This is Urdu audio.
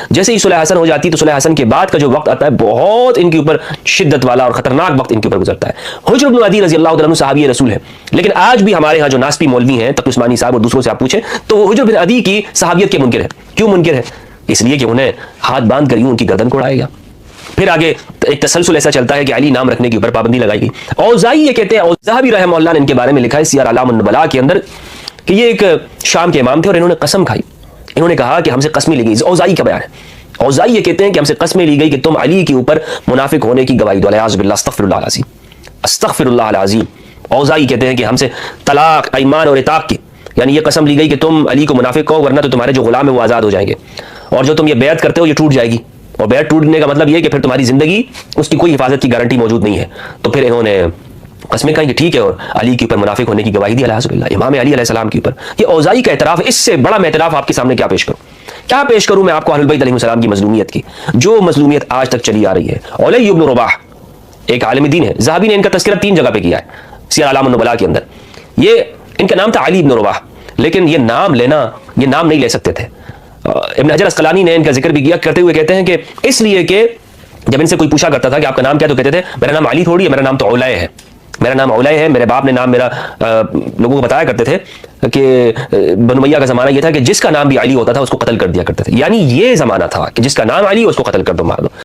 جیسے ہی صلح حسن ہو جاتی ہے تو صلح حسن کے بعد کا جو وقت آتا ہے بہت ان کے اوپر شدت والا اور خطرناک وقت ان کے اوپر گزرتا ہے۔ حجر بن عدی رضی اللہ تعالیٰ عنہ صحابی رسول ہے، لیکن آج بھی ہمارے ہاں جو ناسپی مولوی ہیں تقی عثمانی صاحب اور دوسروں سے آپ پوچھیں تو حجر بن عدی کی صحابیت کے منکر ہے۔ کیوں منکر ہے؟ اس لیے کہ انہیں ہاتھ باندھ کر یوں ان کی گردن کو اڑائے گا۔ پھر آگے ایک تسلسل ایسا چلتا ہے کہ علی نام رکھنے کے اوپر پابندی لگائی گئی۔ اوزائی یہ کہتے ہیں، اوزائی رحمہ اللہ نے ان کے بارے میں لکھا ہے سیر اعلام النبلاء کے اندر کہ یہ ایک شام کے امام تھے اور انہوں نے قسم کھائی، انہوں نے کہا کہ ہم سے قسمیں لی گئی۔ اوزائی کا بیان ہے، اوزائی یہ کہتے ہیں کہ ہم سے قسمیں لی گئی کہ تم علی کے اوپر منافق ہونے کی گواہی دو، الیاذ باللہ، استغفر اللہ العظیم، استغفر اللہ العظیم۔ اوزائی کہتے ہیں کہ ہم سے طلاق، ایمان اور عتاق کی، یعنی یہ قسم لی گئی کہ تم علی کو منافق کہو ورنہ تو تمہارے جو غلام ہے وہ آزاد ہو جائیں گے، اور جو تم یہ بیعت کرتے ہو یہ ٹوٹ جائے گی، اور بیعت ٹوٹنے کا مطلب یہ ہے کہ پھر تمہاری زندگی اس کی کوئی حفاظت کی گارنٹی موجود نہیں ہے۔ تو پھر انہوں نے قسمیں کہیں کہ ٹھیک ہے، اور علی کے اوپر منافق ہونے کی گواہی دی، الیاذ باللہ، امام علی علیہ السلام کے اوپر۔ یہ اوزائی کا اعتراف ہے، اس سے بڑا میں اعتراف آپ کے سامنے کیا پیش کروں میں آپ کو اہل البیت علیہ السلام کی مظلومیت کی، جو مظلومیت آج تک چلی آ رہی ہے۔ علی بن رباح ایک عالم دین ہے، ذہبی نے ان کا تذکرہ 3 جگہ پہ کیا ہے سیر اعلام النبلاء کے اندر۔ یہ ان کا نام تھا علی بن رباح، لیکن یہ نام نہیں لے سکتے تھے۔ ابن حجر اسقلانی نے ان کا ذکر بھی کیا، کرتے ہوئے کہتے ہیں کہ اس لیے کہ جب ان سے کوئی پوچھا کرتا تھا کہ آپ کا نام کیا، تو کہتے تھے میرا نام علی تھوڑی ہے، میرا نام تو علیہ ہے، میرا نام علیہ ہے۔ میرے باپ نے نام میرا لوگوں کو بتایا کرتے تھے کہ بنو امیہ کا زمانہ یہ تھا کہ جس کا نام بھی علی ہوتا تھا اس کو قتل کر دیا کرتے تھے، یعنی یہ زمانہ تھا کہ جس کا نام علی اس کو قتل کر دو، مار دو۔